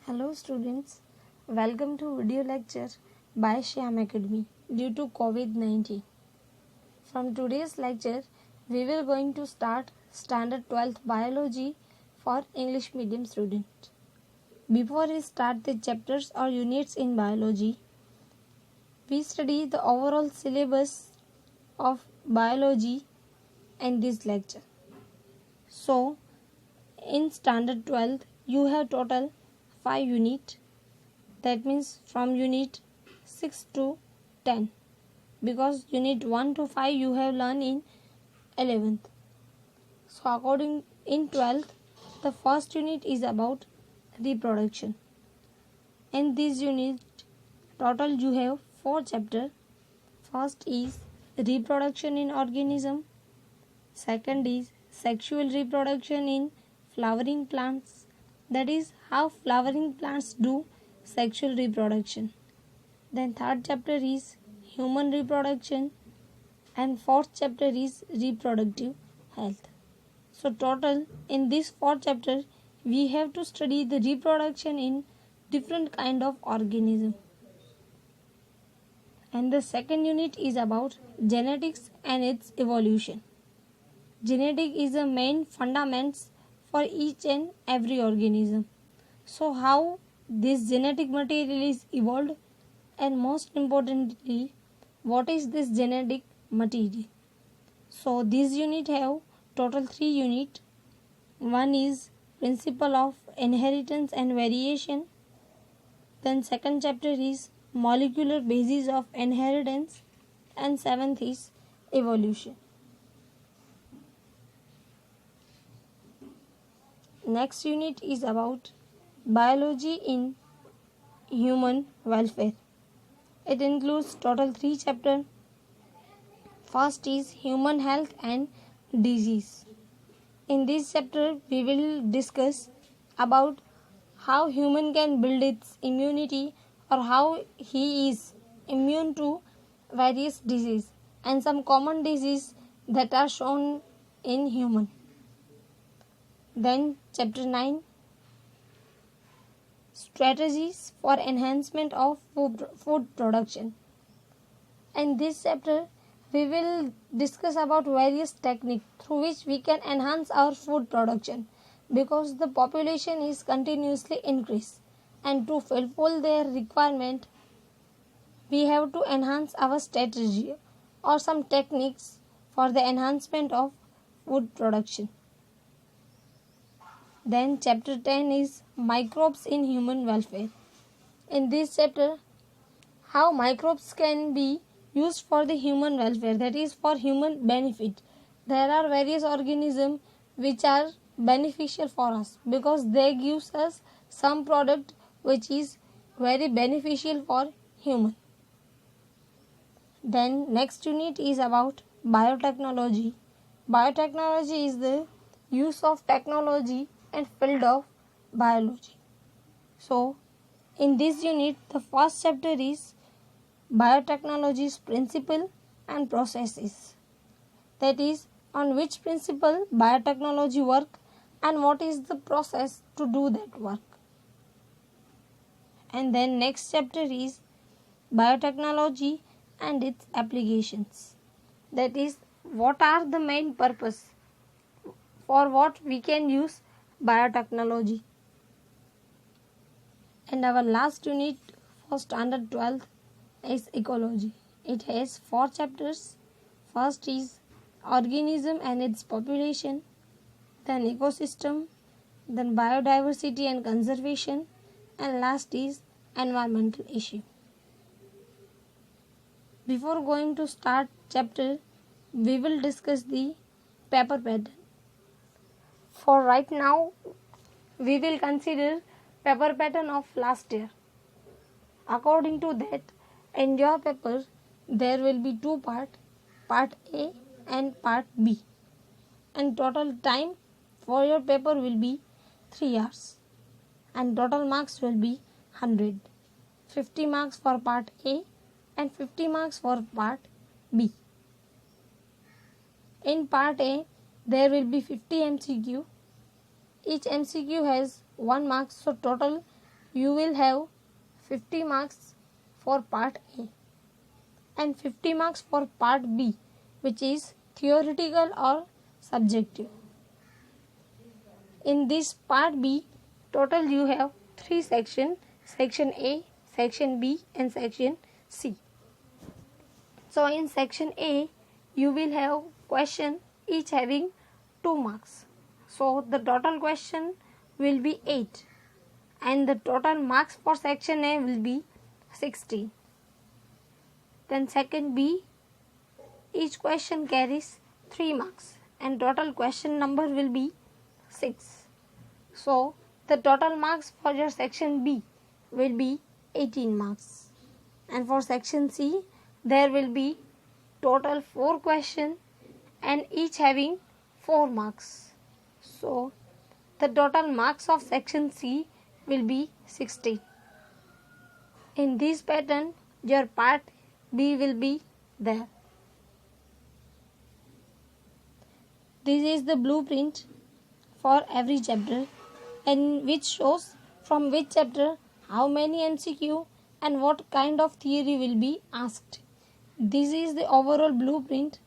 Hello students, welcome to video lecture by Shyam Academy due to COVID-19. From today's lecture, we will going to start standard 12th biology for English medium students. Before we start the chapters or units in biology, we study the overall syllabus of biology in this lecture. So, in standard 12th, you have total 5 units. That means from unit 6 to 10, because unit 1 to 5 you have learned in 11th. So according in 12th, the first unit is about reproduction. In this unit total you have 4 chapters. First is reproduction in organism. Second is sexual reproduction in flowering plants. That is how flowering plants do sexual reproduction. Then third chapter is human reproduction and fourth chapter is reproductive health. So total in this fourth chapter we have to study the reproduction in different kind of organism. And the second unit is about genetics and its evolution. Genetic is the main fundamentals for each and every organism. So how this genetic material is evolved, and most importantly, what is this genetic material? So this unit have total 3 unit. One is principle of inheritance and variation. Then second chapter is molecular basis of inheritance, and seventh is evolution. Next unit is about biology in human welfare. It includes total 3 chapters. First is human health and disease. In this chapter we will discuss about how human can build its immunity, or how he is immune to various diseases and some common diseases that are shown in human. Then chapter 9, strategies for enhancement of food production. In this chapter we will discuss about various techniques through which we can enhance our food production, because the population is continuously increased, and to fulfill their requirement we have to enhance our strategy or some techniques for the enhancement of food production. Then chapter 10 is microbes in human welfare. In this chapter, how microbes can be used for the human welfare, that is for human benefit. There are various organisms which are beneficial for us because they gives us some product which is very beneficial for human. Then next unit is about biotechnology. Biotechnology is the use of technology and field of biology. So in this unit the first chapter is biotechnology's principle and processes. That is on which principle biotechnology work and what is the process to do that work. And then next chapter is biotechnology and its applications. That is what are the main purpose, for what we can use biotechnology. And our last unit for standard 12th is ecology. It has 4 chapters. First is organism and its population, then ecosystem, then biodiversity and conservation, and last is environmental issue. Before going to start chapter, we will discuss the paper pattern. For right now, we will consider paper pattern of last year. According to that, in your paper there will be 2 parts, part A and part B, and total time for your paper will be 3 hours, and total marks will be 100. 50 marks for part A and 50 marks for part B. In part A there will be 50 MCQ. Each MCQ has 1 mark, so total you will have 50 marks for part A and 50 marks for part B, which is theoretical or subjective. In this part B, total you have 3 sections, section A, section B and section C. So in section A, you will have question each having 2 marks. So the total question will be 8 and the total marks for section A will be 60. Then section B, each question carries 3 marks and total question number will be 6. So the total marks for your section B will be 18 marks. And for section C, there will be total 4 questions and each having 4 marks. So the total marks of section C will be 60. In this pattern, your part B will be there. This is the blueprint for every chapter, and which shows from which chapter how many MCQ and what kind of theory will be asked. This is the overall blueprint,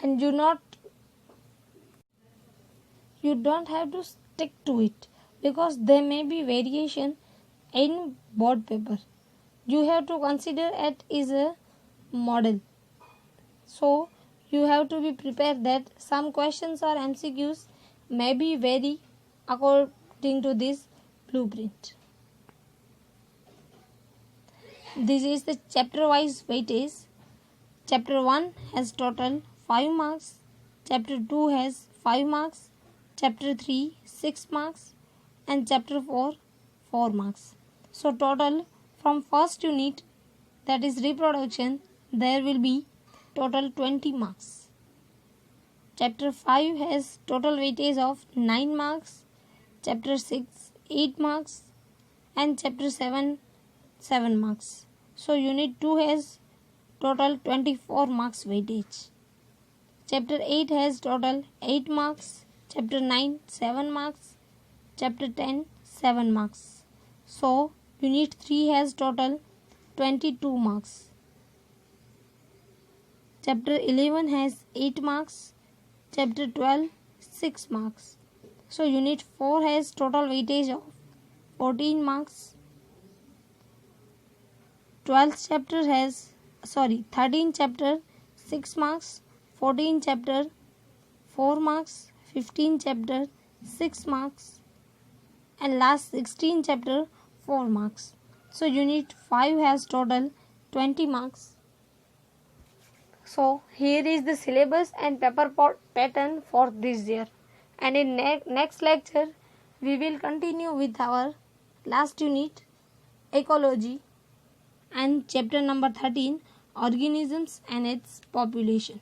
and you don't have to stick to it because there may be variation in board paper. You have to consider it is a model. So you have to be prepared that some questions or MCQs may be vary according to this blueprint. This is the chapter wise weightage. Chapter 1 has total 5 marks. Chapter 2 has 5 marks. Chapter 3 6 marks. And chapter 4 4 marks. So total from first unit, that is reproduction, there will be total 20 marks. Chapter 5 has total weightage of 9 marks. Chapter 6 8 marks. And chapter 7 7 marks. So unit 2 has total 24 marks weightage. Chapter 8 has total 8 marks. Chapter 9 7 marks. Chapter 10 7 marks. So unit 3 has total 22 marks. Chapter 11 has 8 marks. Chapter 12 6 marks. So unit 4 has total weightage of 14 marks. 13 chapter 6 marks, 14 chapter 4 marks, 15 chapter 6 marks, and last 16 chapter 4 marks. So unit 5 has total 20 marks. So here is the syllabus and paper pattern for this year. And in next lecture, we will continue with our last unit, ecology, and chapter number 13, organisms and its population.